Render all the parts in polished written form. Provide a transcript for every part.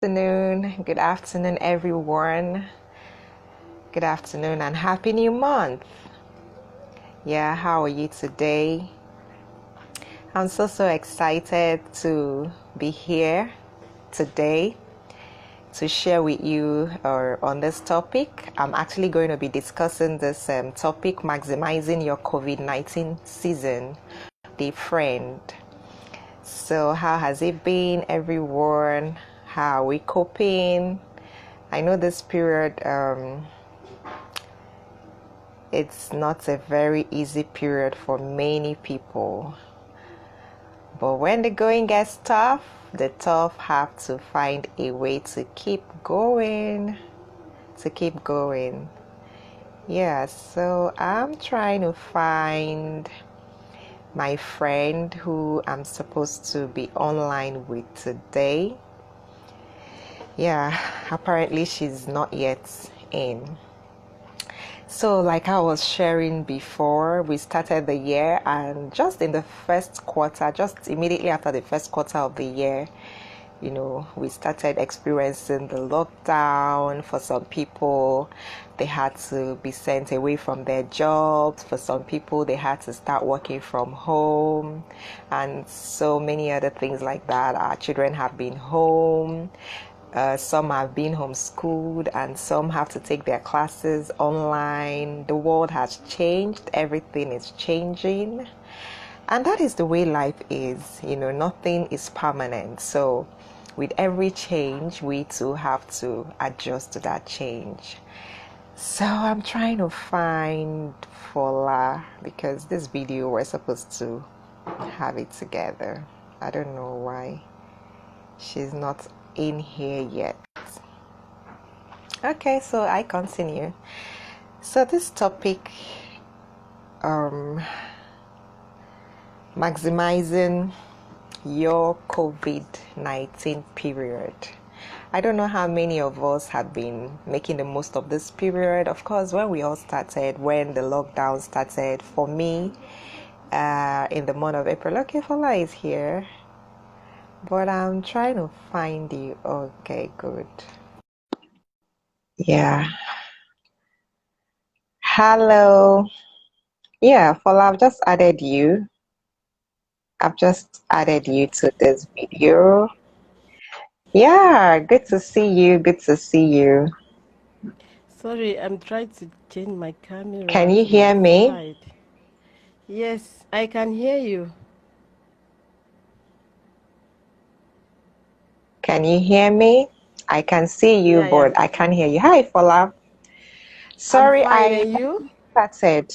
Good afternoon, everyone. Good afternoon and happy new month. Yeah, how are you today? I'm so excited to be here today to share with you on this topic. I'm actually going to be discussing this topic, maximizing your COVID-19 season, the friend. So, how has it been, everyone? How are we coping? I know this period, it's not a very easy period for many people. But when the going gets tough, the tough have to find a way to keep going. Yeah, so I'm trying to find my friend who I'm supposed to be online with today. Yeah, apparently she's not yet in. So, like I was sharing before, we started the year, and just in the first quarter, just immediately after the first quarter of the year, we started experiencing the lockdown. For some people, they had to be sent away from their jobs. For some people, they had to start working from home, and so many other things like that. Our children have been home. Some have been homeschooled and some have to take their classes online. The world has changed, everything is changing. And that is the way life is. Nothing is permanent. So, with every change, we too have to adjust to that change. So, I'm trying to find Fola because this video we're supposed to have it together. I don't know why she's not in here yet. Okay, so I continue. So this topic, maximizing your COVID-19 period. I don't know how many of us have been making the most of this period. Of course, when we all started, when the lockdown started, for me, in the month of April. Okay, Fola is here, but I'm trying to find you. Okay, good. Yeah. Hello. Yeah, Fola, I've just added you. I've just added you to this video. Yeah, good to see you. Good to see you. Sorry, I'm trying to change my Can camera you to my hear me? side. Yes, I can hear you. Can you hear me? I can see you, Yeah, yeah. but I can't hear you. Hi, Fola. I'm Sorry, fine, I and you? started.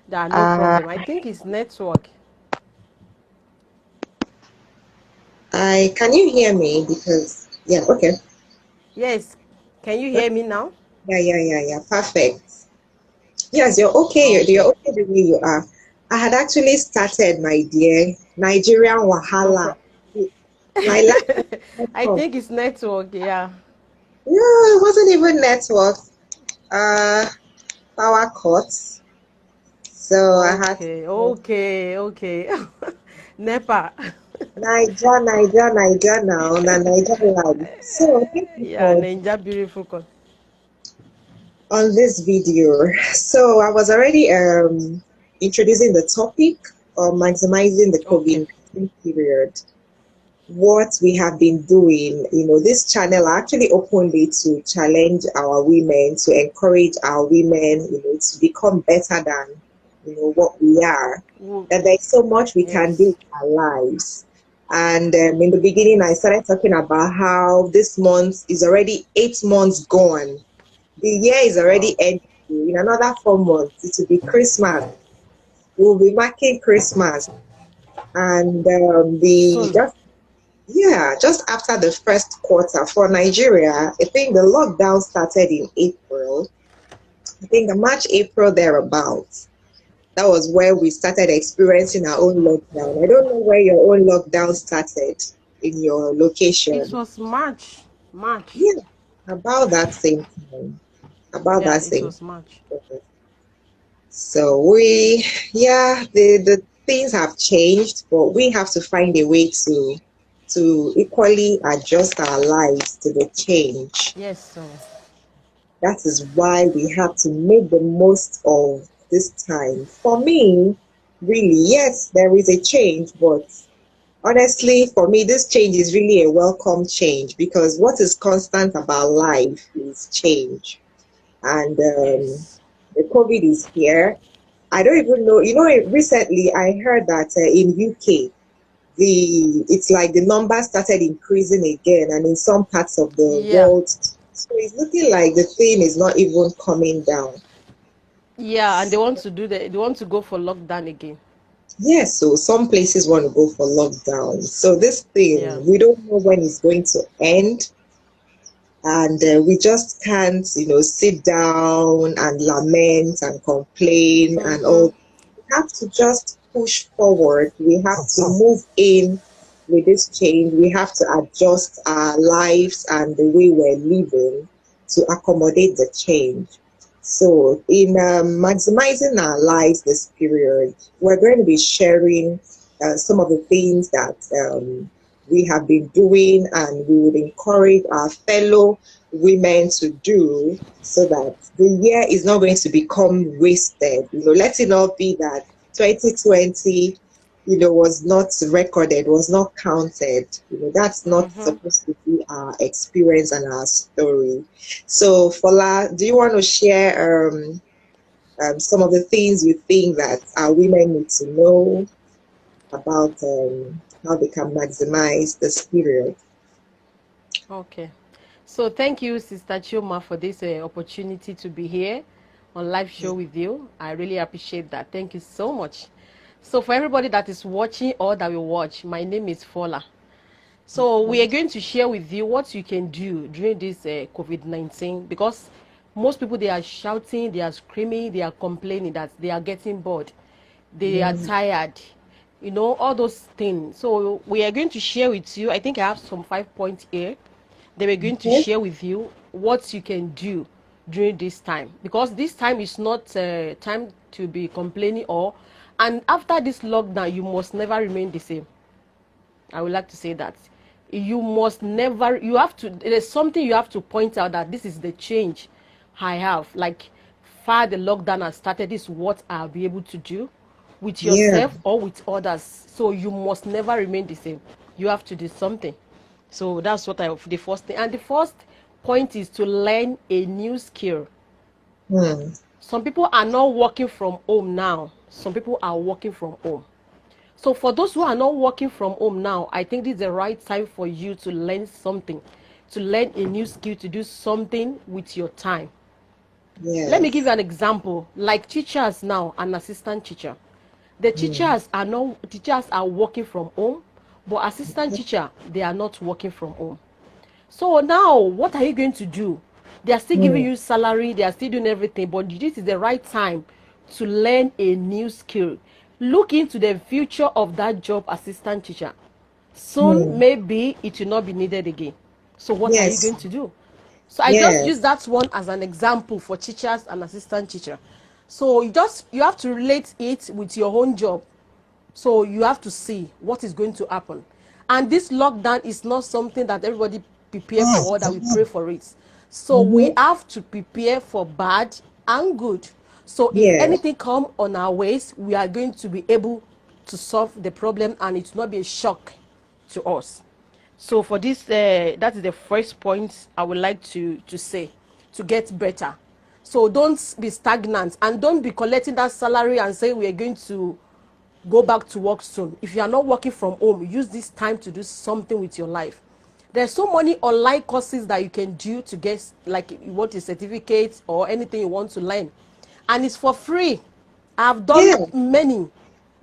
Yeah, no Uh, problem. I think it's network. I can you hear me? Because yeah, okay. Yes, can you hear me now? Yeah. Perfect. Yes, you're okay. You're Okay, okay the way you are. I had actually started, my dear, Nigerian no Wahala. problem. My I laptop. think it's network, yeah. No, it wasn't even network. Uh, power cuts. So I had Okay. NEPA. Niger now, na Niger live. So thank you Yeah, for Ninja beautiful. on this video. So I was already introducing the topic of maximizing the Okay. COVID-19 period. What we have been doing, this channel actually opened it to challenge our women, to encourage our women, to become better than, what we are. Wo- That there's so much we can do Yes, in our lives. And in the beginning, I yes. started talking about how this month is already 8 months gone. The year is already Wow. ending. In another 4 months, it will be Christmas. We'll be marking Christmas. And the Soon. just yeah, just after the first quarter for Nigeria, I think the lockdown started in April. I think the March, April thereabouts. That was where we started experiencing our own lockdown. I don't know where your own lockdown started in your It location. was March. March. Yeah, about that same time. About Yeah, that it same was March. time. So yeah, the things have changed, but we have to find a way to to equally adjust our lives to the change. Yes, so That is why we have to make the most of this time. For me, really, yes, there is a change, but honestly, for me, this change is really a welcome change because what is constant about life is change. And yes. the COVID is here. I don't even know. Recently I heard that in UK, it's like the numbers started increasing again, and in some parts of the Yeah. world, so it's looking like the thing is not even coming down. Yeah, and they want to go for lockdown again. Yes, so some places want to go for lockdown. So this Yeah. thing, we don't know when it's going to end, and we just can't, sit down and lament and complain and Mm-hmm. all. We have to just push forward. We have to move in with this change. We have to adjust our lives and the way we're living to accommodate the change. So, in maximizing our lives this period, we're going to be sharing some of the things that we have been doing, and we would encourage our fellow women to do so that the year is not going to become wasted. Let it not be that 2020, was not recorded, was not counted. That's not Mm-hmm. supposed to be our experience and our story. So, Fola, do you want to share some of the things you think that our women need to know about how they can maximize this period? Okay. So thank you, Sister Chioma, for this opportunity to be here on live show with you. I really appreciate that. Thank you so much. So for everybody that is watching or that will watch, my name is Fola. So we are going to share with you what you can do during this COVID-19, because most people, they are shouting, they are screaming, they are complaining that they are getting bored, they are Mm, tired, all those things. So we are going to share with you. I think I have some 5 points here. They were going to okay. share with you what you can do during this time, because this time is not time to be complaining, and after this lockdown you must never remain the same. I would like to say that you must never, you have to, there's something you have to point out, that this is the change I have. Like, far the lockdown has started, this is what I'll be able to do with Yeah. yourself or with others. So you must never remain the same. You have to do something. So that's what the first thing. And the first point is to learn a new skill. Hmm. Some people are not working from home now. Some people are working from home. So for those who are not working from home now, I think this is the right time for you to learn something, to learn a new skill, to do something with your time. Let me give you Yes. an example. Like teachers now, an assistant teacher. The Hmm. teachers are working from home, but assistant teacher, they are not working from home. So now, what are you going to do? They are still giving Hmm. you salary, they are still doing everything, but this is the right time to learn a new skill. Look into the future of that job, assistant teacher. Soon, Hmm. maybe it will not be needed again. So what are you Yes. going to do? So I just use Yes. that one as an example for teachers and assistant teacher. So you have to relate it with your own job. So you have to see what is going to happen. And this lockdown is not something that everybody prepare for, that we pray for it. So we Mm-hmm. have to prepare for bad and good. So if Yeah. anything come on our ways, we are going to be able to solve the problem, and it will not be a shock to us. So for this, that is the first point I would like to say, to get better. So don't be stagnant, and don't be collecting that salary and say we are going to go back to work soon. If you are not working from home, use this time to do something with your life. There's so many online courses that you can do to get, like, you want a certificate or anything you want to learn, and it's for free. I've done Yeah. many,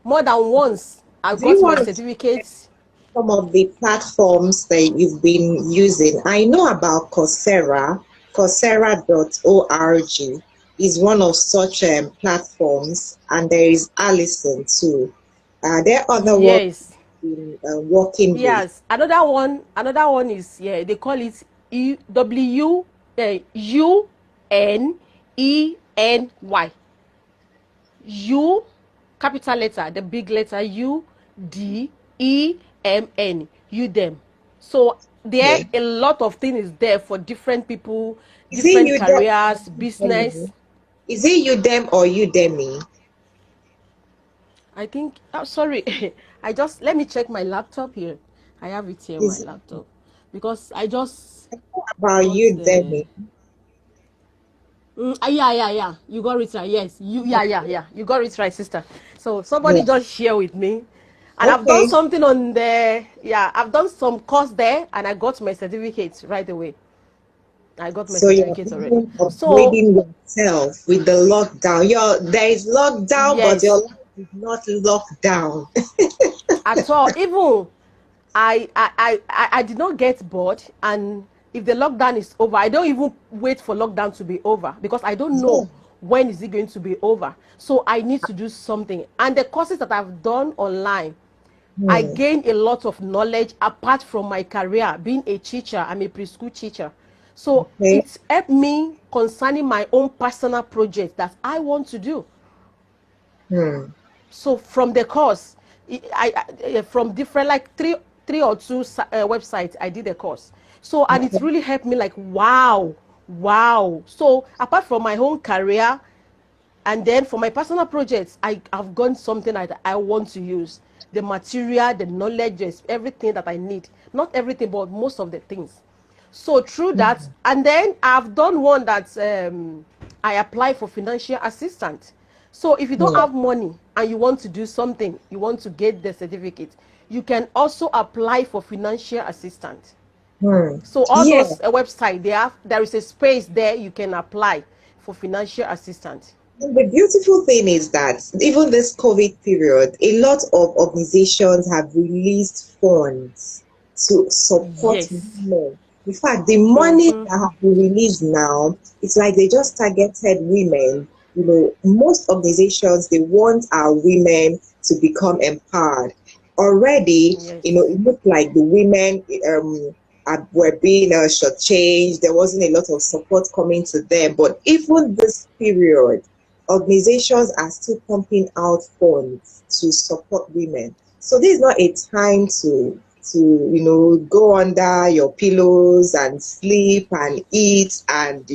more than once. I Do you got my want to certificates. some of the platforms that you've been using? I know about Coursera. Coursera.org is one of such platforms, and there is Allison too. Are there other ones Yes, you've been working with? yes. Another one is, yeah, they call it UNENY. U, capital letter, the big letter U, D, E, M, N. you them. So there Okay. a lot of things is there for different people, Is it different you them careers, or business. me? Is it you them or you them me? I think, oh, sorry, I just, let me check my laptop here. I have it here, my Is it laptop, because I just about got, you them me? yeah, you got it right. Yes, yeah, you got it right, sister. So somebody Yeah. just share with me, and I've done Okay. something on there. Yeah, I've done some course there, and I got my certificate right away. I got my So you're certificate already. even So upgrading yourself with the lockdown. There is lockdown, but your yes, life is not locked down. at all. Even I did not get bored, and if the lockdown is over, I don't even wait for lockdown to be over, because I don't Yeah. know when is it going to be over. So I need to do something. And the courses that I've done online, I Hmm. gain a lot of knowledge apart from my career. Being a teacher, I'm a preschool teacher. So Okay. it's helped me concerning my own personal project that I want to do. Hmm. So from the course, from different, like three or two websites, I did a course. So, and it's Okay. really helped me, like, wow. So apart from my own career, and then for my personal projects, have gone something that I want to use, the material, the knowledge, everything that I need. Not everything, but most of the things. So through that, and then I've done one that I apply for financial assistance. So if you don't Hmm. have money and you want to do something, you want to get the certificate, you can also apply for financial assistance. Hmm. So all Yeah. those websites, there is a space there you can apply for financial assistance. And the beautiful thing is that even this COVID period, a lot of organizations have released funds to support Yes. women. In fact, the money that have been released now, it's like they just targeted women. Most organizations, they want our women to become empowered. Already, Yes. it looked like the women were being shortchanged. There wasn't a lot of support coming to them. But even this period, organizations are still pumping out funds to support women. So this is not a time to go under your pillows and sleep and eat and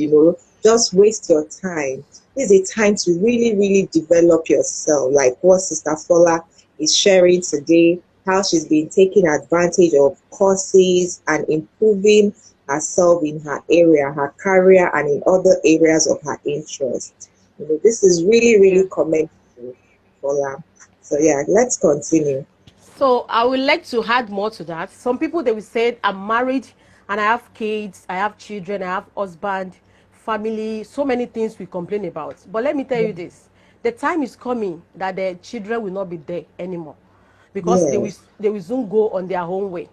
just waste your time. This is a time to really, really develop yourself, like what Sister Fola is sharing today, how she's been taking advantage of courses and improving herself in her area, her career, and in other areas of her interest. This is really, Yeah. really commendable, Fola. So yeah, let's continue. So I would like to add more to that. Some people, they will say, I'm married and I have kids, I have children, I have husband, family, so many things we complain about. But let me tell you this: the time is coming that the children will not be there anymore, because Yes. they will soon go on their own way.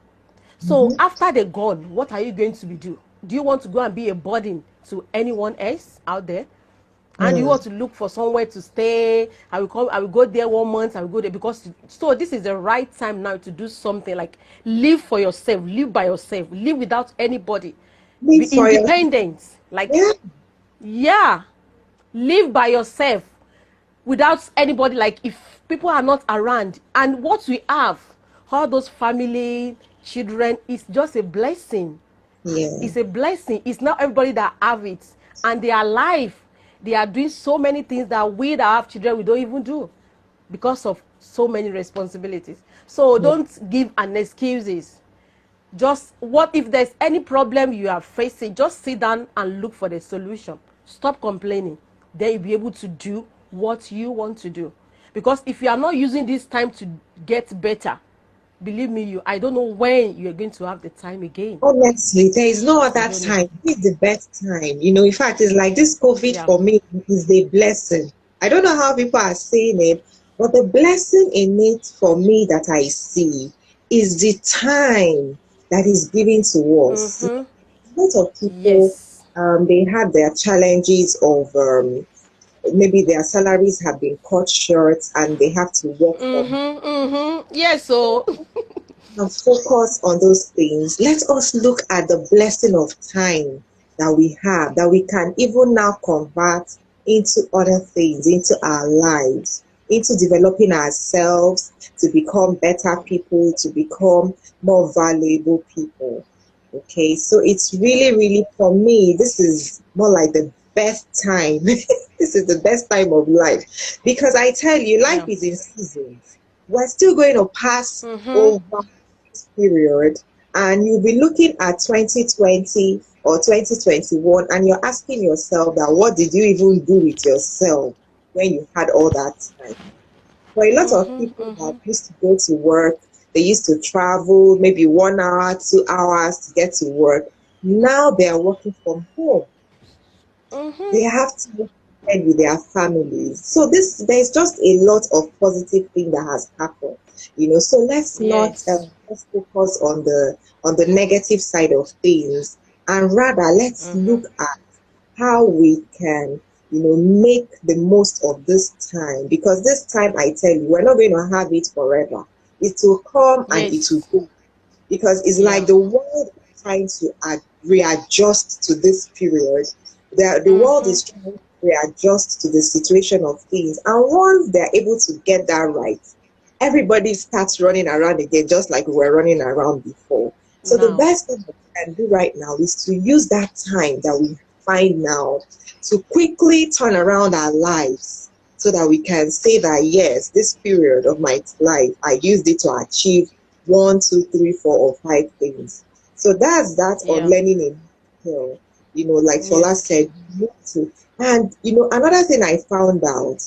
So Mm-hmm. after they're gone, what are you going to be do? Do you want to go and be a burden to anyone else out there? And you Mm. want to look for somewhere to stay? I will go there 1 month, I will go there, because so this is the right time now to do something, like live for yourself, live by yourself, live without anybody, be Live for your independent, like, yeah. yeah, live by yourself without anybody, like if people are not around. And what we have, all those family, children, is just a blessing. Yeah. It's a blessing. It's not everybody that have it, and they are alive. They are doing so many things that we that have children, we don't even do, because of so many responsibilities. So Yeah. don't give an excuses. Just, what if there's any problem you are facing, just sit down and look for the solution. Stop complaining. Then you'll be able to do what you want to do. Because if you are not using this time to get better, believe me, I don't know when you're going to have the time again. Honestly, there is no You other don't know. time. This is the best time. In fact, it's like this COVID Yeah. for me is the blessing. I don't know how people are saying it, but the blessing in it for me that I see is the time that is given to us. Mm-hmm. A lot of people, Yes. they have their challenges of maybe their salaries have been cut short and they have to work from Mm-hmm. Mm-hmm. Yes. So and focus on those things. Let us look at the blessing of time that we have, that we can even now convert into other things, into our lives. into developing ourselves to become better people, to become more valuable people. Okay, so it's really, really, for me, this is more like the best time. This is the best time of life because I tell you, life Yeah. is in seasons. We're still going to pass Mm-hmm. over this period, and you'll be looking at 2020 or 2021, and you're asking yourself that what did you even do with yourself when you had all that time? For a lot of Mm-hmm. people that Mm-hmm. used to go to work, they used to travel maybe 1 hour, 2 hours to get to work. Now they are working from home. Mm-hmm. They have to spend with their families. So there's just a lot of positive thing that has happened. So let's not Yes. let's focus on the negative side of things, and rather let's Mm-hmm. look at how we can, make the most of this time, because this time, I tell you, we're not going to have it forever. It will come and it will Yes. go, because it's like Yeah. the world is trying to readjust to this period. The world Mm-hmm. is trying to readjust to the situation of things, and once they're able to get that right, everybody starts running around again, just like we were running around before. So the Now. best thing we can do right now is to use that time that we find now to quickly turn around our lives, so that we can say that yes, this period of my life, I used it to achieve one, two, three, four, or five things. So that's that on Yeah. learning a new skill. Like Fola Yes. said, you need to. And another thing I found out,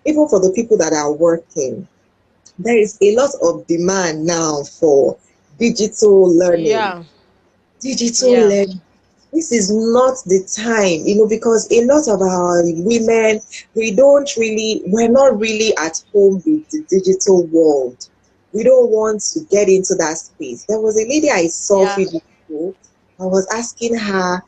even for the people that are working, there is a lot of demand now for digital learning. Yeah. Digital Yeah. learning. This is not the time, because a lot of our women, we're not really at home with the digital world. We don't want to get into that space. There was a lady I saw a Yeah. few days ago. I was asking her,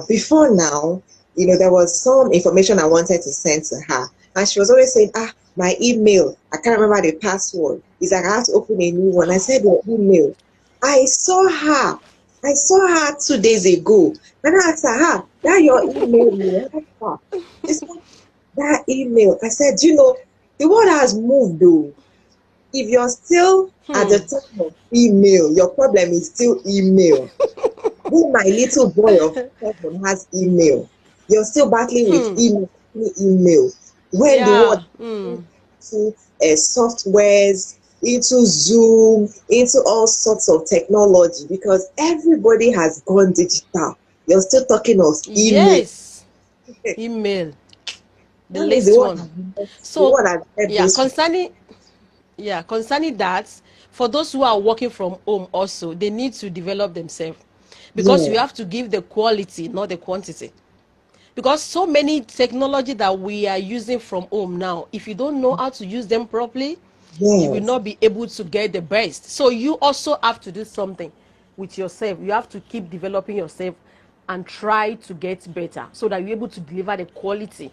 before now, there was some information I wanted to send to her. And she was always saying, my email, I can't remember the password. It's like I have to open a new one. I said, your email. I saw her. I saw her 2 days ago. And I asked her, that your email you have her. She said, that email. I said, the world has moved though. If you're still at the Hmm. time of email, your problem is still email. When my little boy of 7 has email, you're still battling with Hmm. email. When the Yeah. world Hmm. into softwares, into Zoom, into all sorts of technology, because everybody has gone digital. You're still talking of email. Yes. Email. The That means the least world one. has left, the So, world has left yeah, those. concerning that, for those who are working from home also, they need to develop themselves, because you Yeah, have to give the quality, not the quantity. Because so many technology that we are using from home now, if you don't know how to use them properly, you will yes, not be able to get the best. So you also have to do something with yourself. You have to keep developing yourself and try to get better, so that you're able to deliver the quality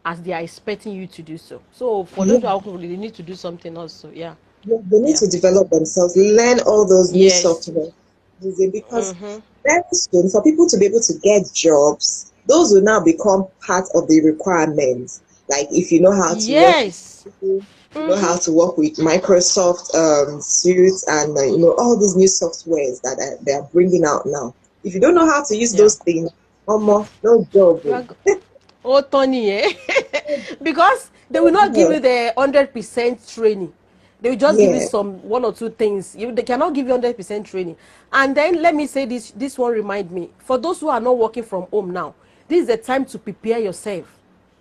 as they are expecting you to do so. So for those yeah. who are working, they need to do something also. Yeah. Yeah, they need Yeah. to develop themselves, learn all those new Yes. software using, because Mm-hmm. very soon, for people to be able to get jobs, those will now become part of the requirements. Like if you know how to work with Yes. Google, you know Mm-hmm. how to work with Microsoft suits, and all these new softwares that they are bringing out now. If you don't know how to use Yeah. those things, almost no job. You are oh, Tony, eh? Because they will not give Yeah, you the 100% training. They will just give you yeah, some one or two things. They cannot give you 100% training. And then let me say this. This one remind me, for those who are not working from home now, this is the time to prepare yourself.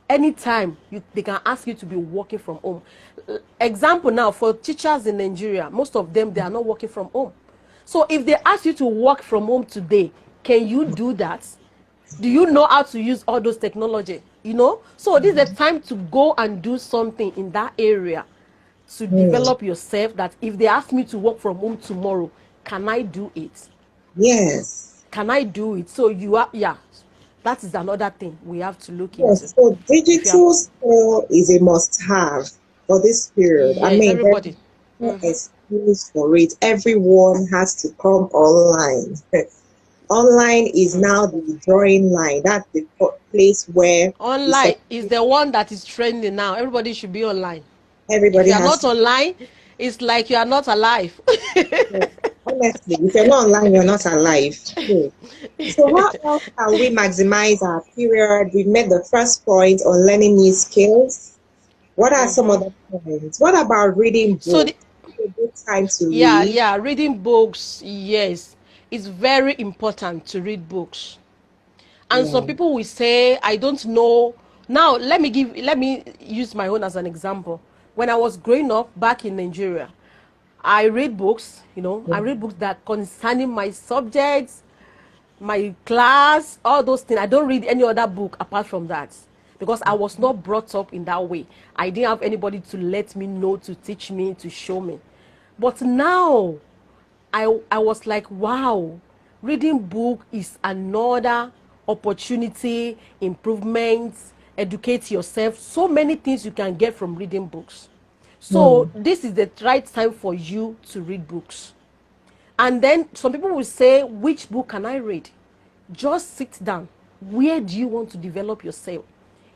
Anytime they can ask you to be working from home. Example now, for teachers in Nigeria, most of them, they are not working from home. So if they ask you to work from home today, can you do that? Do you know how to use all those technology? So this is the time to go and do something in that area, to mm, develop yourself, that if they ask me to work from home tomorrow, can I do it? yes. Can I do it? So you are, yeah, that is another thing we have to look into. Yes, so If you are, digital skill is a must-have for this period. I yes, mean, there's everybody. no excuse for it. Everyone has to come online. Online is now the drawing line. That's the place where the Online is certificate. the one that is trending now. Everybody should be online. If Everybody you are has not to. online, it's like you are not alive. Honestly, if you're not online, you're not alive. True. So how else can we maximize our period? We made the first point on learning new skills. What are some other points? What about reading So books? A good time to yeah, read. yeah, reading books, yes, it's very important to read books. And some Yeah. people will say, I don't know. Now let me use my own as an example. When I was growing up back in Nigeria, I read books, I read books that concerning my subjects, my class, all those things. I don't read any other book apart from that, because I was not brought up in that way. I didn't have anybody to let me know, to teach me, to show me. But now I was like, wow, reading book is another opportunity, improvement, educate yourself. So many things you can get from reading books. So Hmm. this is the right time for you to read books. And then some people will say, which book can I read? Just sit down. Where do you want to develop yourself?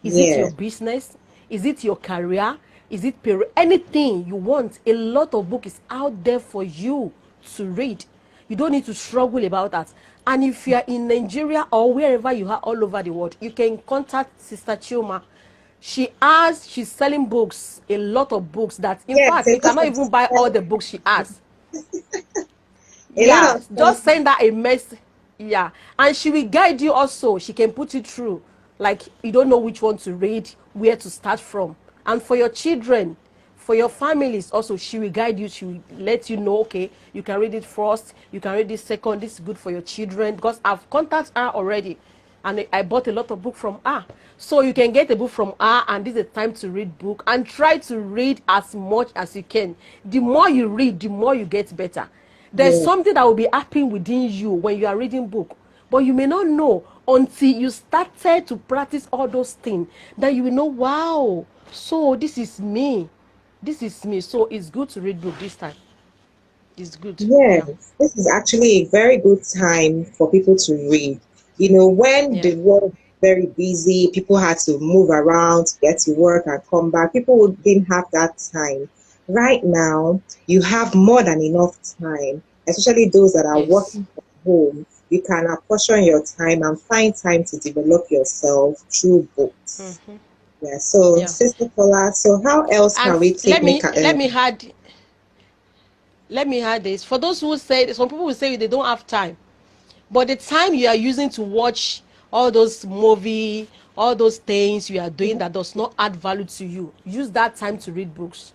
Is it Yeah. your business? Is it your career? Is it anything you want? A lot of book is out there for you to read. You don't need to struggle about that. And if you are in Nigeria or wherever you are all over the world, you can contact Sister Chioma. She's selling books, a lot of books that, in Yes, fact, a we lot cannot of even buy all the books she has. a lot Yeah, of just stuff. send her a message. Yeah, and she will guide you also. She can put you through, like, you don't know which one to read, where to start from. And for your children, for your families also, she will guide you. She will let you know, okay, you can read it first, you can read it second. This is good for your children, because I've contacted her already, and I bought a lot of book from her. So you can get a book from her, and this is the time to read book, and try to read as much as you can. The more you read, the more you get better. There's Yeah. something that will be happening within you when you are reading book, but you may not know until you started to practice all those things. Then you will know, wow, so this is me, this is me. So it's good to read book this time. It's good. Yeah. Yes, this is actually a very good time for people to read. When Yeah. the world was very busy, people had to move around to get to work and come back. Didn't have that time. Right now, you have more than enough time, especially those that are Yes. working from home. You can apportion your time and find time to develop yourself through books. Yeah, so Yeah. Sister Fola, so how else And can we take make let me add this. For those who say, some people will say they don't have time, but the time you are using to watch all those movie, all those things you are doing that does not add value to you, use that time to read books.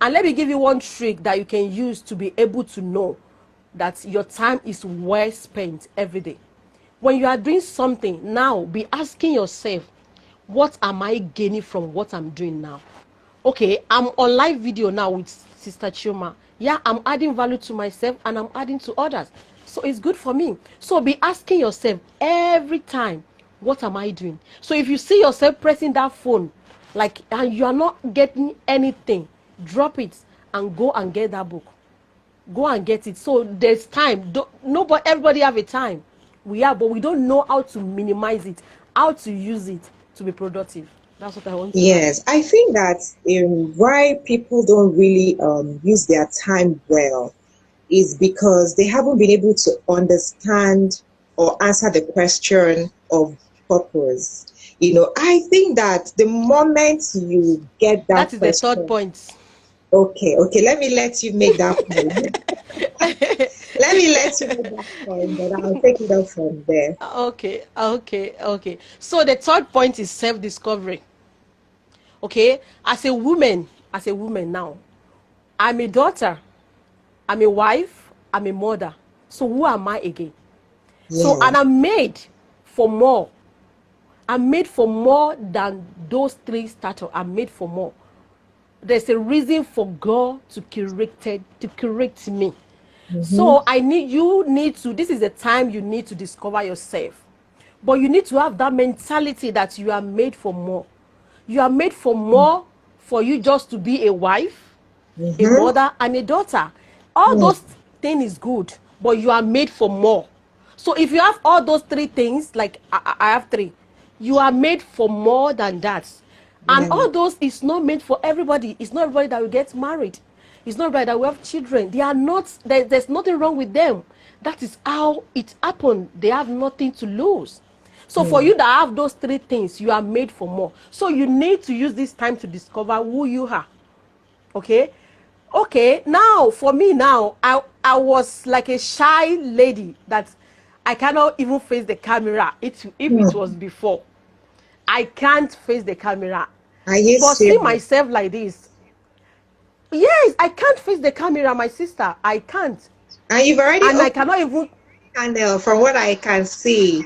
And let me give you one trick that you can use to be able to know that your time is well spent every day. When you are doing something now, be asking yourself, what am I gaining from what I'm doing now? Okay, I'm on live video now with Sister Chioma. Yeah, I'm adding value to myself and I'm adding to others. So it's good for me. So be asking yourself every time, what am I doing? So if you see yourself pressing that phone, like, and you are not getting anything, drop it and go and get that book. Go and get it. So there's time. Nobody, everybody have a time. We are, but we don't know how to minimize it, how to use it to be productive. That's what I want to add. Yes, I think that why people don't really use their time well is because they haven't been able to understand or answer the question of purpose. I think that the moment you get that That is the third question, point. okay, let me let you make that point. Let me let you make that point, then I'll take it up from there. Okay. So the third point is self-discovery. Okay, as a woman now, I'm a daughter, I'm a wife, I'm a mother. So who am I again? So, Yeah. and I'm made for more. I'm made for more than those three status. I'm made for more. There's a reason for God to correct me. Mm-hmm. So you need to, this is the time you need to discover yourself. But you need to have that mentality that you are made for more. You are made for more, for you just to be a wife, a Mm-hmm. mother, and a daughter. All those things is good, but you are made for more. So if you have all those three things, like I have three, you are made for more than that. And Yeah. all those is not meant for everybody. It's not everybody that will get married. It's not everybody that will have children. They are not, there's nothing wrong with them. That is how it happened. They have nothing to lose. So for Mm. you that have those three things, you are made for more. So you need to use this time to discover who you are. Okay? Okay, now for me now, I was like a shy lady that I cannot even face the camera. If it was Mm. before. I can't face the camera. Are you But see serious? myself like this. Yes, I can't face the camera, my sister. I can't. And you've already And I opened cannot even. the channel from what I can see.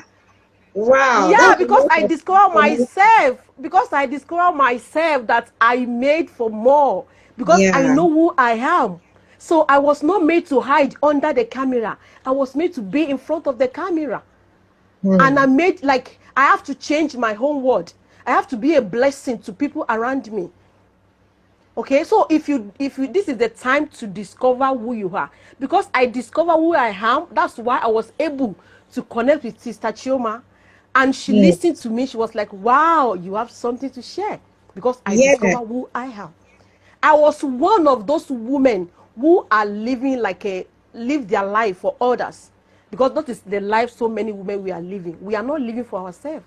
Wow, Yeah, that's a because lot I of discover information. myself. Because I discover myself that I made for more. Because I Yeah. know who I am. So I was not made to hide under the camera. I was made to be in front of the camera. And I Hmm. made like I have to change my whole world. I have to be a blessing to people around me. Okay, so if you this is the time to discover who you are, because I discover who I am. That's why I was able to connect with Sister Chioma, and she Hmm. listened to me. She was like, wow, you have something to share, because I Yeah. discover who I am. I was one of those women who are living like a live their life for others, because that is the life so many women we are living. We are not living for ourselves.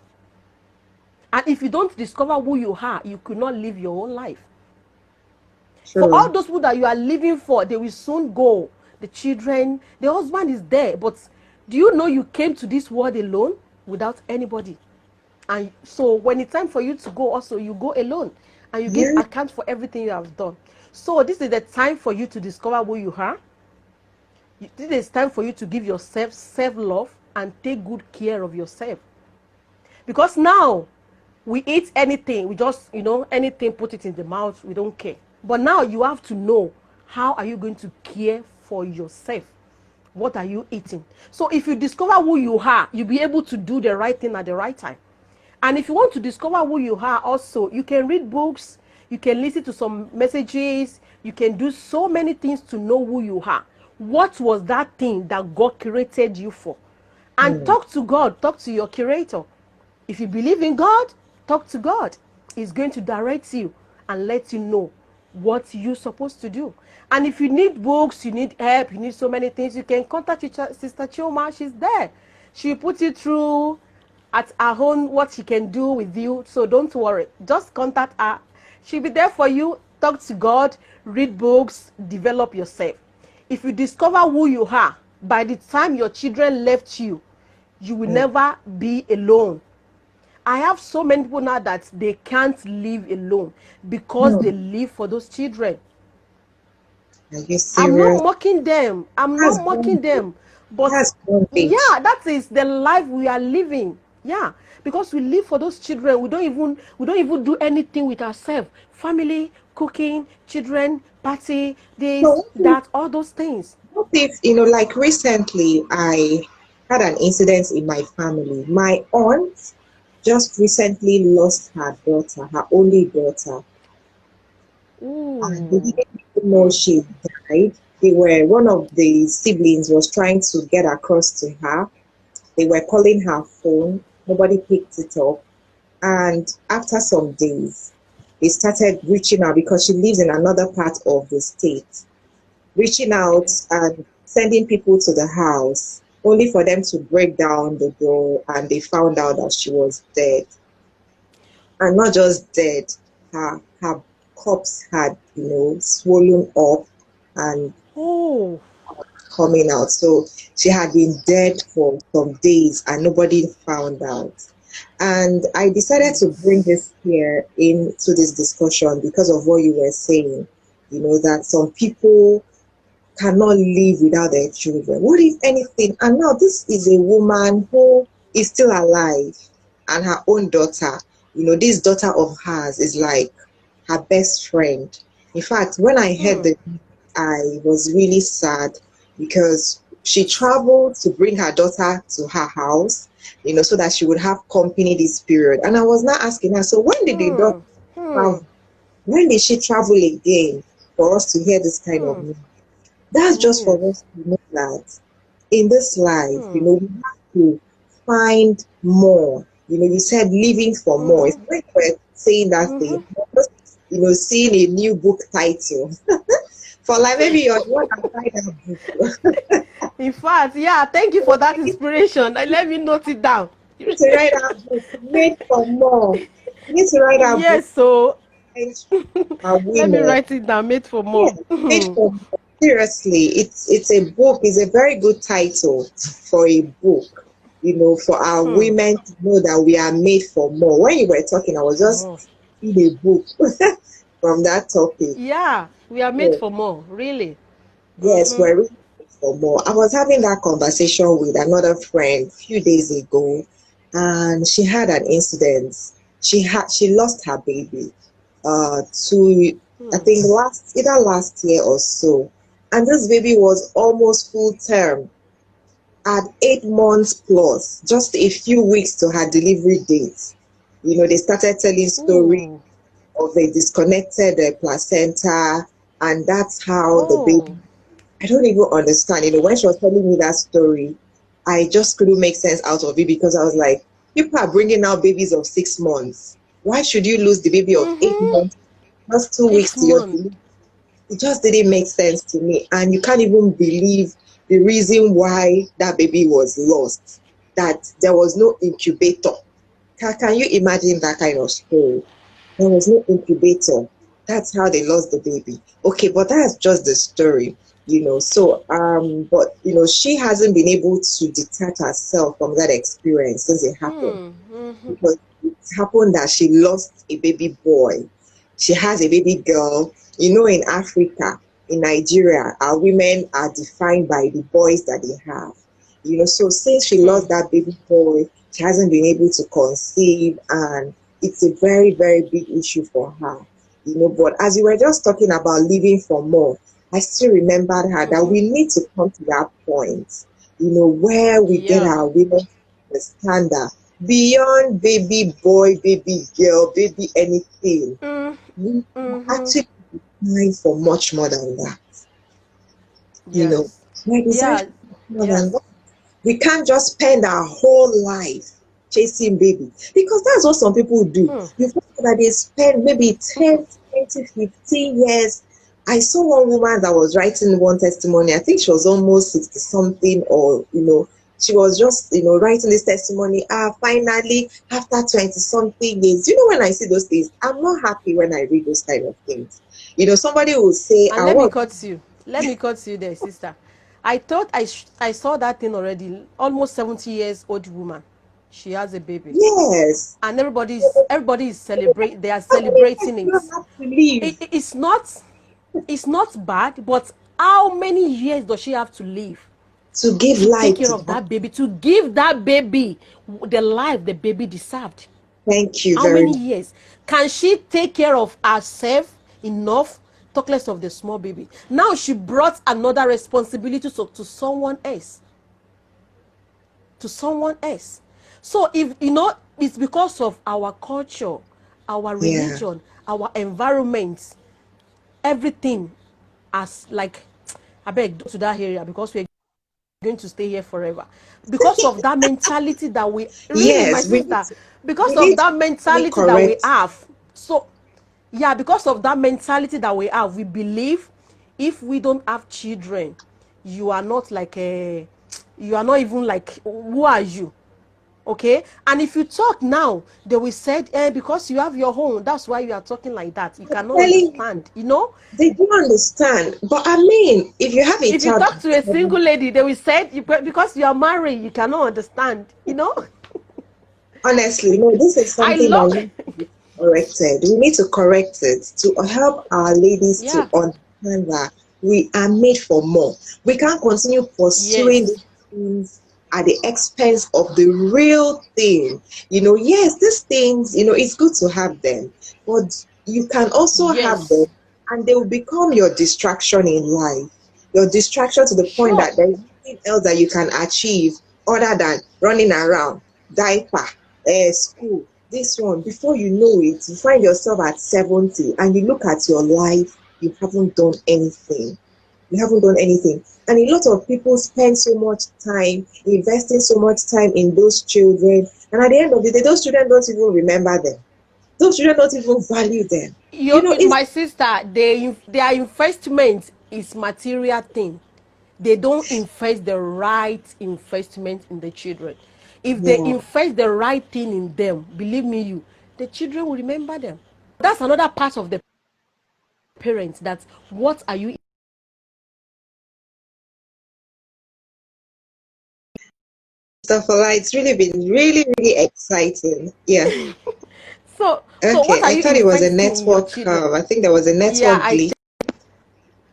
And if you don't discover who you are, you could not live your own life. For all True. those people that you are living for, they will soon go. The children, the husband is there. But do you know you came to this world alone without anybody? And so when it's time for you to go also, you go alone. And you give Yeah. account for everything you have done. So this is the time for you to discover who you are. This is time for you to give yourself self-love and take good care of yourself. Because now we eat anything, we just, anything, put it in the mouth, we don't care. But now you have to know, how are you going to care for yourself? What are you eating? So if you discover who you are, you'll be able to do the right thing at the right time. And if you want to discover who you are also, you can read books, you can listen to some messages, you can do so many things to know who you are. What was that thing that God created you for? And Hmm. talk to God, talk to your creator. If you believe in God, talk to God. He's going to direct you and let you know what you're supposed to do. And if you need books, you need help, you need so many things, you can contact your Sister Chioma. She's there. She'll put you through at her own what she can do with you. So don't worry. Just contact her. She'll be there for you. Talk to God, read books, develop yourself. If you discover who you are, by the time your children left you, you will Hmm. never be alone. I have so many people now that they can't live alone because they Hmm. live for those children. Are you I'm serious? not mocking them. I'm That's not mocking bondage. them. But That's bondage. yeah, that is the life we are living. Yeah. Because we live for those children. We don't even do anything with ourselves. Family, cooking, children, party, this, So that, all those things. what if, like recently I had an incident in my family. My aunt just recently lost her daughter, her only daughter. And they Ooh. didn't even know she died. One of the siblings was trying to get across to her. They were calling her phone. Nobody picked it up. And after some days, they started reaching out because she lives in another part of the state, reaching out Okay. and sending people to the house, only for them to break down the door and they found out that she was dead. And not just dead, her corpse had, swollen up and Oh. coming out. So she had been dead for some days and nobody found out. And I decided to bring Jesus. this here into this discussion because of what you were saying, that some people cannot live without their children. What if anything? And now this is a woman who is still alive and her own daughter. This daughter of hers is like her best friend. In fact, when I heard Hmm. the news, I was really sad because she traveled to bring her daughter to her house, so that she would have company this period. And I was not asking her, so when did the daughter Hmm. Hmm. travel? When did she travel again for us to hear this kind of Hmm. news? That's just for Yes. us to know that in this life, Hmm. we have to find more. You said living for more. It's Mm-hmm. like we're saying that thing. You know, seeing a new book title. For like maybe you're the one that write that book. In fact, yeah, thank you for that inspiration. Let me note it down. You need to write that book, Made for More. You need to write that book, Yes, so let me women. write it down. Made for Yeah, more. Made for More. Seriously, it's a book. It's a very good title for a book. You know, for our women to know that we are made for more. When you were talking, I was For more. just reading a book from that topic. Yeah, we are made Yeah. for more. Really. Yes, we're really made for more. I was having that conversation with another friend a few days ago, and she had an incident. She lost her baby to, I think, last year or so, and this baby was almost full term at 8 months plus, just a few weeks to her delivery date. You know, they started telling stories Ooh. of a disconnected placenta, and that's how the baby. Oh. I don't even understand. You know, when she was telling me that story, I just couldn't make sense out of it because I was like, people are bringing out babies of 6 months. Why should you lose the baby of 8 months, just 2 weeks Eight to your months. delivery? It just didn't make sense to me. And you can't even believe the reason why that baby was lost, that there was no incubator. Can you imagine that kind of story? There was no incubator. That's how they lost the baby. Okay, but that's just the story, you know. So, but you know, she hasn't been able to detach herself from that experience since it happened. Because it happened that she lost a baby boy. She has a baby girl. You know, in Africa, in Nigeria, our women are defined by the boys that they have. You know, so since she lost that baby boy, she hasn't been able to conceive, and it's a very, very big issue for her. You know, but as you were just talking about living for more, I still remembered her that we need to come to that point, you know, where we get Yeah. our women to understand that beyond baby boy, baby girl, baby anything, we are actually designed for much more than that. You know, Yes. we're designed Yeah. for more Yeah. than that. We can't just spend our whole life chasing baby because that's what some people do. You find that they spend maybe 10, 20, 15 years. I saw one woman that was writing one testimony. I think she was almost 60 something, or, you know, she was just, you know, writing this testimony. Finally, after 20 something years, you know, when I see those things, I'm not happy when I read those kind of things. You know, somebody will say, And I let me want. cut you. Let me cut you there, sister. I thought I saw that thing already. Almost 70 years old woman. She has a baby. Yes. And everybody is celebrate. They are How many years celebrating do you it. have to live It's not bad, but how many years does she have to live to give to take life care to of that? that baby, to give that baby the life the baby deserved? Thank you How very many much. years can she take care of herself enough? Talk less of the small baby. Now she brought another responsibility to someone else. To someone else. So if you know, it's because of our culture, our Yeah. religion, our environment, everything as like, I beg to that area because we're going to stay here forever. Because of that mentality that we really, my Yes, sister, we because of need to that really mentality that we correct. have. So yeah, because of that mentality that we have, we believe if we don't have children, you are not like a, you are not even like, who are you? Okay, and if you talk now, they will say, because you have your home, that's why you are talking like that. You cannot Telling you, understand, you know. they do understand. But I mean, if you have a If you child, talk to a single lady, they will say, because you are married, you cannot understand, you know. honestly, no, this is I something that love. needs to be corrected. We need to correct it to help our ladies to Yeah. understand that we are made for more. We can't continue pursuing Yes. these things at the expense of the real thing. You know, yes, these things, you know, it's good to have them, but you can also have them Yes. and they will become your distraction in life. Your distraction to the point Sure. that there is nothing else that you can achieve other than running around, diaper, school, this one. Before you know it, you find yourself at 70 and you look at your life, you haven't done anything. You haven't done anything. And a lot of people spend so much time investing so much time in those children. And at the end of the day, those children don't even remember them. Those children don't even value them. You know, it's My sister, their investment is material thing. They don't invest the right investment in the children. If they yeah. invest the right thing in them, believe me, the children will remember them. That's another part of the parents. That what are you? Stuff like it's really been really exciting. Yeah. So what Okay. are I you thought it was a investing in your network. children? I think there was a Yeah, network glitch.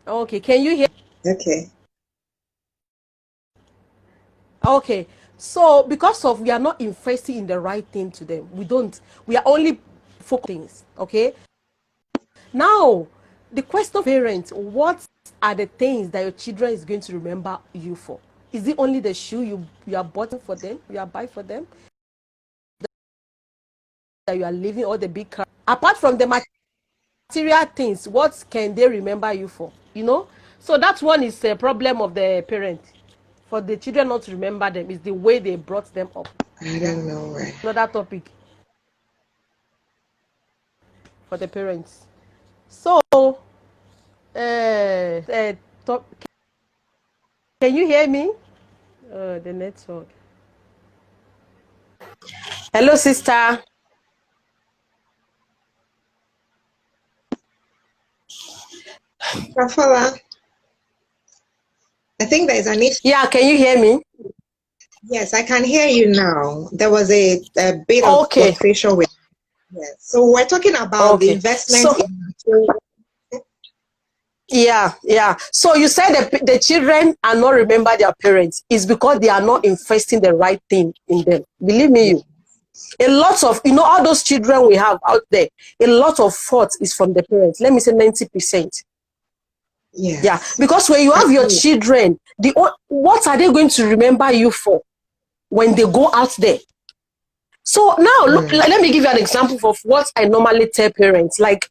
okay. Can you hear? Okay. Okay. So because of we are not investing in the right thing to them, we are only focusing things. Okay. Now, the question of parents, what are the things that your children is going to remember you for? Is it only the shoe you are buying for them, you are buying for them, that you are living, or the big car? Apart from the material things, what can they remember you for? So that one is a problem of the parent. For the children not to remember them is the way they brought them up. I Yeah. don't know why. Another topic for the parents. So, top, can you hear me? The network. Hello, sister. Rafala, I think there's an issue. Yeah, can you hear me? Yes, I can hear you now. There was a bit of Okay. fluctuation with. Yes. So we're talking about the Okay. investment So, in. yeah. So you said the children are not remember their parents. It's because they are not investing the right thing in them. Believe me, Yeah. a lot of, all those children we have out there, a lot of fault is from the parents. Let me say 90%. Yeah, Yes. because when you have your Agree. children, what are they going to remember you for when they go out there? So now, look, Mm. let me give you an example of what I normally tell parents. Like,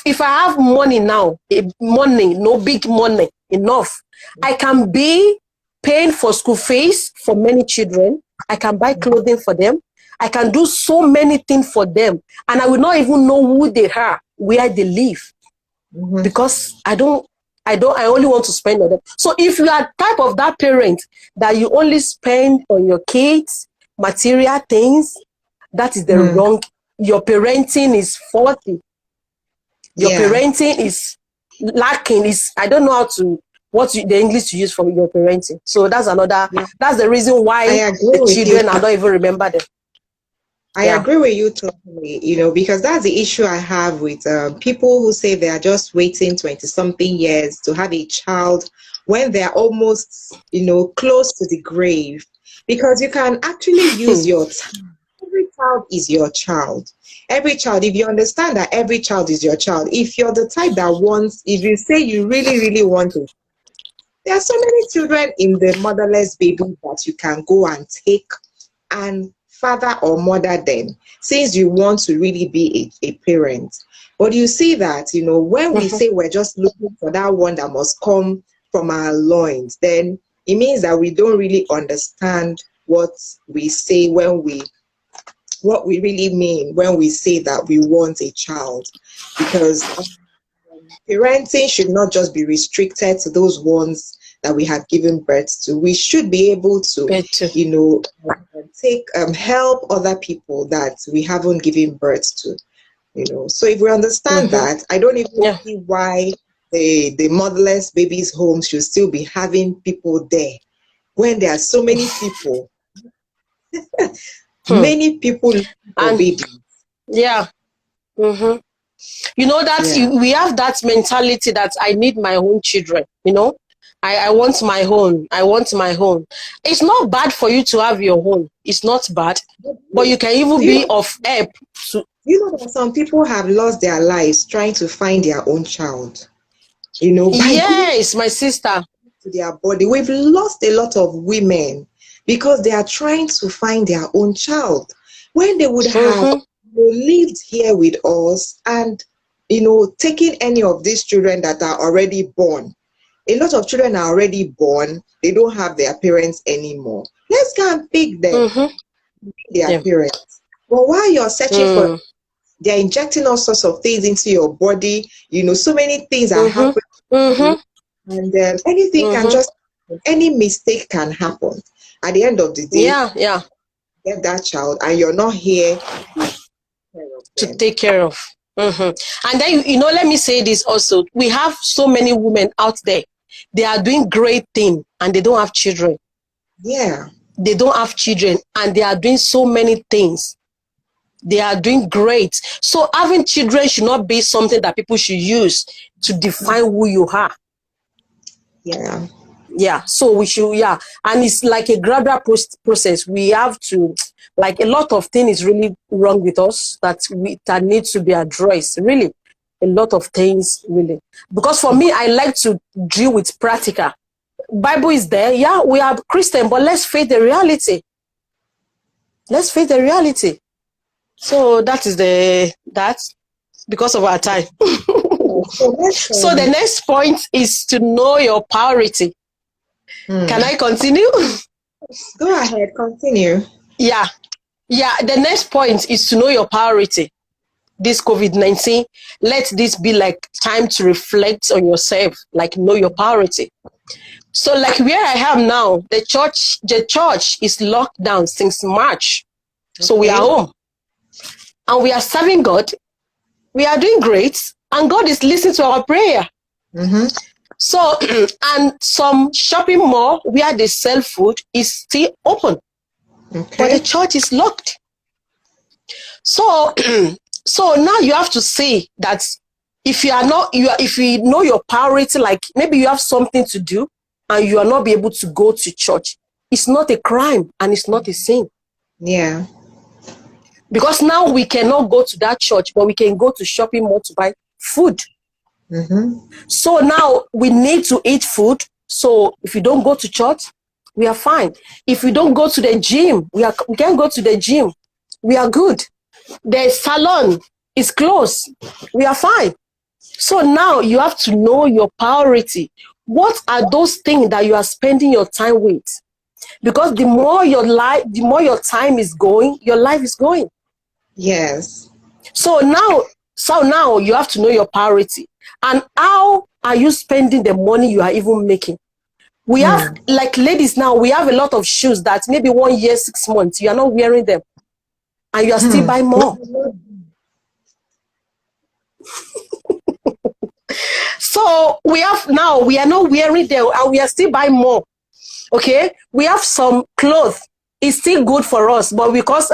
if I have money now, money, no big money, enough, I can be paying for school fees for many children. I can buy clothing for them. I can do so many things for them. And I will not even know who they are, where they live, Mm-hmm. because I only want to spend on them. So if you are type of that parent that you only spend on your kids, material things, that is the Mm. wrong. Your parenting is faulty. Your Yeah. parenting is lacking. Is I don't know how to the English to use for your parenting. So that's another. Yeah. That's the reason I why agree the with you. children are not even remember them. I Yeah. agree with you totally, because that's the issue I have with people who say they are just waiting 20 something years to have a child when they're almost, close to the grave. Because you can actually use your time. Every child is your child. Every child, if you understand that every child is your child, if you're the type that wants, if you say you really want it, there are so many children in the motherless baby that you can go and take and father or mother them, since you want to really be a parent. But you see that, when we say we're just looking for that one that must come from our loins, then it means that we don't really understand what we say what we really mean when we say that we want a child. Because parenting should not just be restricted to those ones that we have given birth to. We should be able to, Better. take help other people that we haven't given birth to. So if we understand that, I don't even Yeah. see why the motherless babies' homes should still be having people there when there are so many people, many people looking for And babies. yeah. That Yeah. we have that mentality that I need my own children. I want my own. I want my own. It's not bad for you to have your own. It's not bad, But but you can do even you be know of help to. that some people have lost their lives trying to find their own child, by going Yes, my sister. to their body. We've lost a lot of women because they are trying to find their own child when they would have lived here with us and taken any of these children that are already born. A lot of children are already born, they don't have their parents anymore. Let's go and pick them, their Yeah. parents. But while you're searching for, They're injecting all sorts of things into your body. So many things are happening. And anything can just, any mistake can happen. At the end of the day, Yeah. get that child, and you're not here To take care of. And then, let me say this also. We have so many women out there. They are doing great things and they don't have children. Yeah. They don't have children and they are doing so many things. They are doing great. So having children should not be something that people should use to define who you are. Yeah. Yeah, so we should, and it's like a gradual process. We have to, like, a lot of things is really wrong with us that needs to be addressed. Really, a lot of things, really. Because for me, I like to deal with practical. Bible is there. Yeah, we are Christian, but let's face the reality. Let's face the reality. So that is because of our time. So the next point is to know your priority. Can I continue? Go ahead, continue. Yeah. The next point is to know your priority. This COVID-19, let this be like time to reflect on yourself, like know your priority. So like where I am now, the church is locked down since March. Okay. So we are home and we are serving God. We are doing great and God is listening to our prayer. So, and some shopping mall where they sell food is still open, but the church is locked. So, so now you have to see that if you know your priority, like maybe you have something to do and you are not be able to go to church, it's not a crime and it's not a sin. Yeah. Because now we cannot go to that church, but we can go to shopping mall to buy food. So now we need to eat food. So if you don't go to church, we are fine. If we don't go to the gym, we can go to the gym. We are good. The salon is closed. We are fine. So now you have to know your priority. What are those things that you are spending your time with? Because the more your time is going, your life is going. Yes. So now you have to know your priority. And how are you spending the money you are even making? We have, like ladies now, we have a lot of shoes that maybe 1 year, 6 months, you are not wearing them. And you are still buying more. So we are not wearing them and we are still buying more. Okay? We have some clothes. It's still good for us, but because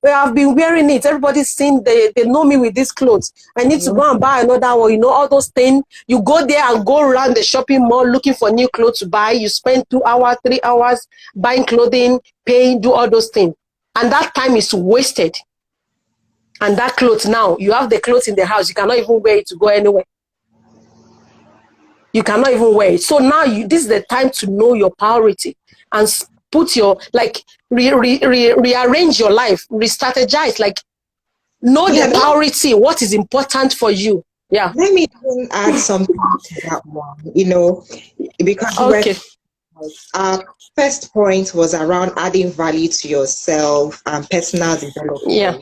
we have been wearing it, everybody's seen, they know me with these clothes. I need to go and buy another one. All those things. You go there and go around the shopping mall looking for new clothes to buy. You spend 2 hours, 3 hours buying clothing, paying, do all those things. And that time is wasted. And that clothes now, you have the clothes in the house. You cannot even wear it to go anywhere. You cannot even wear it. So now this is the time to know your priority and put your, like, rearrange your life, re-strategize, like, know the priority, what is important for you. Yeah. Let me even add something to that one, because our first point was around adding value to yourself and personal development. Yeah.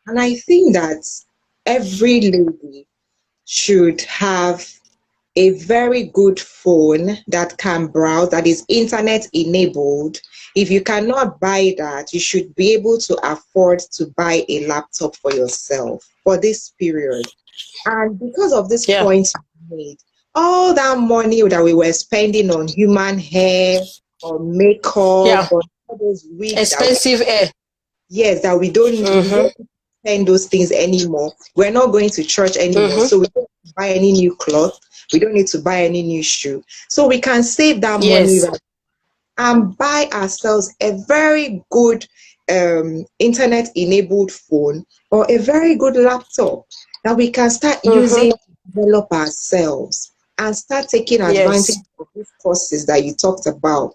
And I think that every lady should have a very good phone that can browse, that is internet enabled. If you cannot buy that, you should be able to afford to buy a laptop for yourself for this period. And because of this point you made, all that money that we were spending on human hair or makeup or all those wigs, expensive hair. Yes, that we don't spend those things anymore. We're not going to church anymore, so we don't buy any new clothes. We don't need to buy any new shoe. So we can save that money and buy ourselves a very good internet-enabled phone or a very good laptop that we can start using to develop ourselves and start taking advantage of these courses that you talked about.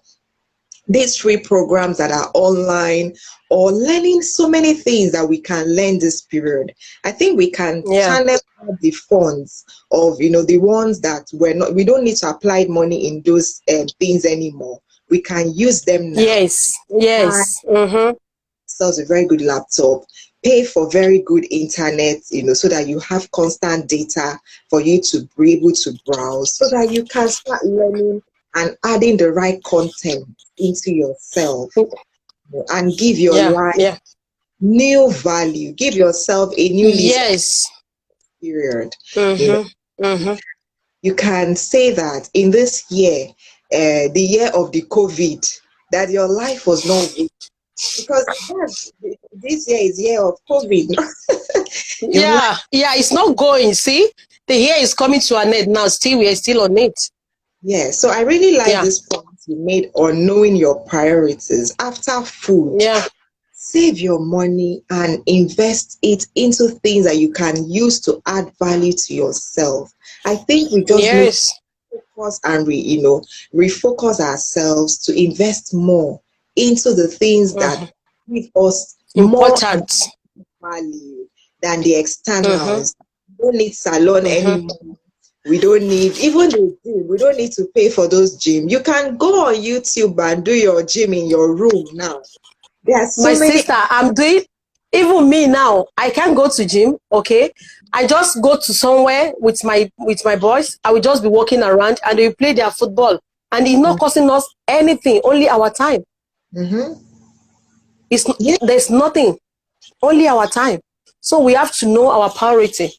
These free programs that are online, or learning so many things that we can learn this period. I think we can channel the funds of, the ones that we don't need to apply money in those things anymore. We can use them now. Yes. yourselves a very good laptop, pay for very good internet, so that you have constant data for you to be able to browse, so that you can start learning and adding the right content into yourself, and give your Yeah, life yeah. new value, give yourself a new lease Yes. period. You know, Mm-hmm. Mm-hmm. you can say that in this year, the year of the COVID, that your life was not waste, because this year is year of COVID. Your life, Yeah, yeah, it's not going. See, the year is coming to an end now. Still, we are still on it. yeah. So I really like Yeah, this point you made on knowing your priorities. After food, yeah, save your money and invest it into things that you can use to add value to yourself. I think we just need yes. focus and refocus ourselves to invest more into the things that Mm-hmm. give us more Important. value than the Mm-hmm. externals. We don't need salon Mm-hmm. anymore. We don't need even the gym. We don't need to pay for those gym. You can go on YouTube and do your gym in your room now. There are My so many. sister, I'm doing, even me now, I can't go to gym, okay? I just go to somewhere with my boys. I will just be walking around and they will play their football. And it's not costing us anything, only our time. Mm-hmm. It's Yeah. there's nothing, only our time. So we have to know our priority.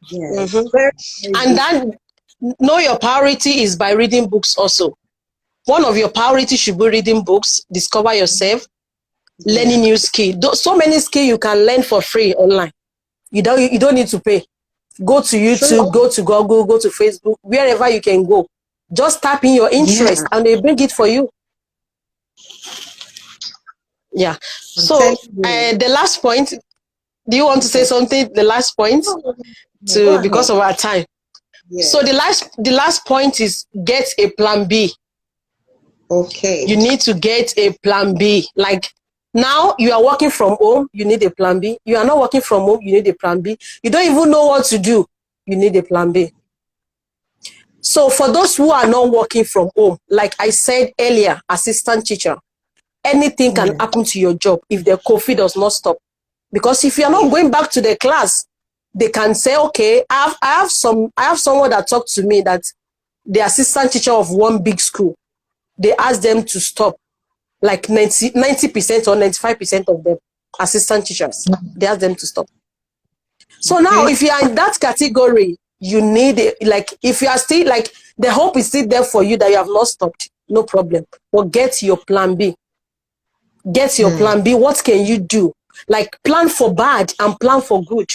Yes. Mm-hmm. Very, very And good. then know your priority is by reading books also. One of your priorities should be reading books, discover yourself, Yeah. learning new skill. So many skills you can learn for free online. You don't need to pay. Go to True. YouTube, go to Google, go to Facebook, wherever you can go. Just tap in your Yeah. interest and they bring it for you. Yeah. I'm So telling you. the last point, do you want to say Okay. something? The last point No, no, no, go to because ahead. of our time. So Yes. the last point is get a plan B. You Okay. need to get a plan B. Like now you are working from home, you need a plan B. You are not working from home, you need a plan B. You don't even know what to do, you need a plan B. So for those who are not working from home, like I said earlier, assistant teacher, anything can Mm. happen to your job if the COVID does not stop. Because if you're not Yeah. going back to the class, they can say, okay, I have someone that talked to me that the assistant teacher of one big school, they asked them to stop, like 90% or 95% of them, assistant teachers, they asked them to stop. So now, Okay. if you are in that category, you need it. Like, if you are still like, the hope is still there for you that you have not stopped, no problem. But get your plan B. Get your Mm. plan B. What can you do? Like, plan for bad and plan for good.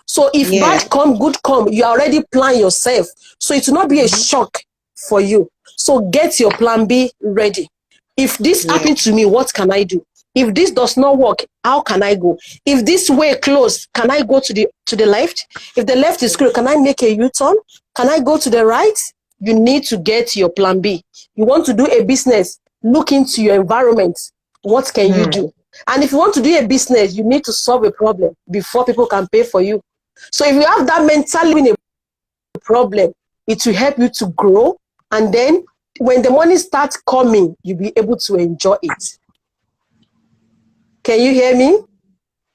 So if Yeah. bad come, good come, you already plan yourself. So it will not be a shock for you. So get your plan B ready. If this Yeah. happened to me, what can I do? If this does not work, how can I go? If this way closed, can I go to the left? If the left is closed, can I make a U-turn? Can I go to the right? You need to get your plan B. You want to do a business, look into your environment. What can you Mm. do? And if you want to do a business, you need to solve a problem before people can pay for you. So if you have that mentality in a problem, it will help you to grow. And then when the money starts coming, you'll be able to enjoy it. Can you hear me?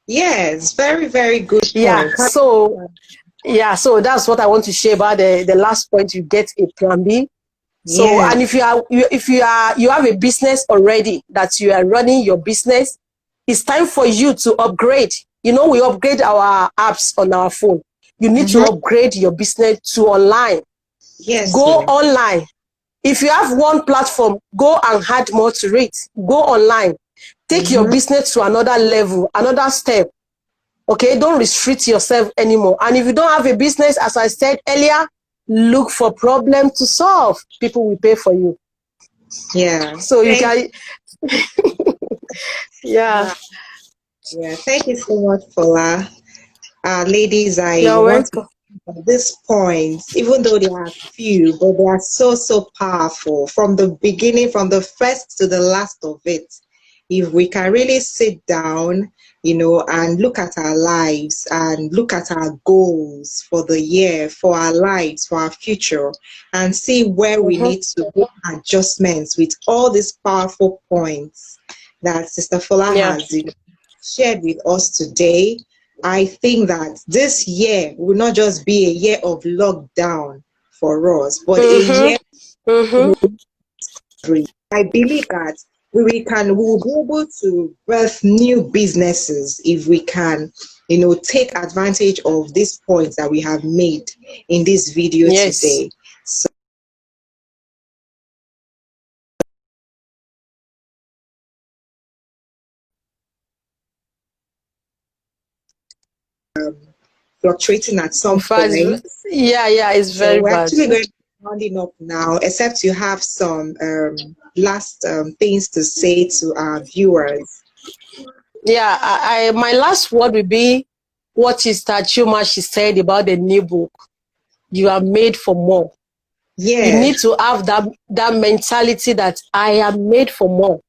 Yes. Very, very good Yeah. point. So that's what I want to share about the last point. You get a plan B. So, Yeah. and if you have a business already that you are running your business, it's time for you to upgrade. You know, we upgrade our apps on our phone. You need to Mm-hmm. upgrade your business to online. Yes. Go So. online. If you have one platform, go and add more to it. Go online. Take your Mm-hmm. business to another level, another step. Okay, don't restrict yourself anymore. And if you don't have a business, as I said earlier, look for problem to solve. People will pay for you. Yeah. So you Thank. can, yeah, Uh, yeah. Thank you so much, Fola. Ladies, I you're want to welcome. at this point, even though there are few, but they are so, so powerful from the beginning, from the first to the last of it. If we can really sit down, and look at our lives and look at our goals for the year, for our lives, for our future, and see where we Mm-hmm. need to make adjustments with all these powerful points that Sister Fola Yeah, has, shared with us today, I think that this year will not just be a year of lockdown for us, but a year Mm-hmm. free. I believe that we will be able to birth new businesses if we can, take advantage of these points that we have made in this video Yes. today. So fluctuating at In some fact, point. yeah, it's So very we're bad. actually going to be rounding up now, except you have some last things to say to our viewers. Yeah, my last word will be what Sister Chuma she said about the new book. You are made for more. You Yeah. need to have that mentality that I am made for more.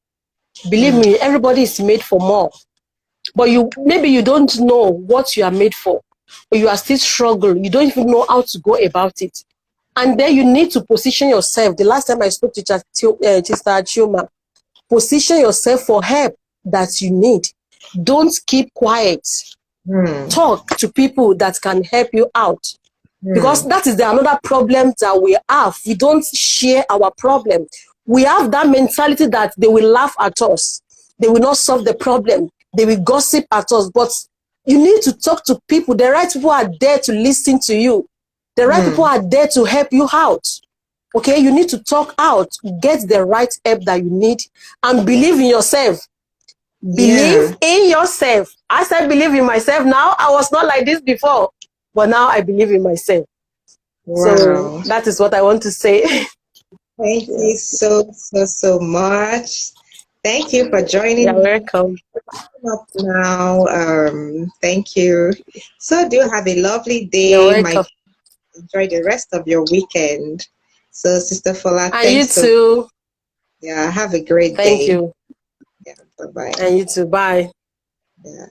Believe Mm, me, everybody is made for more. But maybe you don't know what you are made for. Or you are still struggling. You don't even know how to go about it. And then you need to position yourself. The last time I spoke to Sister Chioma, position yourself for help that you need. Don't keep quiet. mm, Talk to people that can help you out. Because mm, that is another problem that we have. We don't share our problem. We have that mentality that they will laugh at us. They will not solve the problem. They will gossip at us. But you need to talk to people. The right people are there to listen to you. The right people mm. are there to help you out. Okay, you need to talk out, get the right help that you need, and believe in yourself. Yeah. Believe in yourself. I said believe in myself now. I was not like this before, but now I believe in myself. So Wow. that is what I want to say. Thank Yeah, you so much. Thank you for you're joining welcome. up now. Thank you. So do have a lovely You're day. welcome. Enjoy the rest of your weekend. So Sister Fola, And you thanks so. too. Yeah, have a great Thank day. you. Yeah, bye bye. And you too. Bye. Yeah.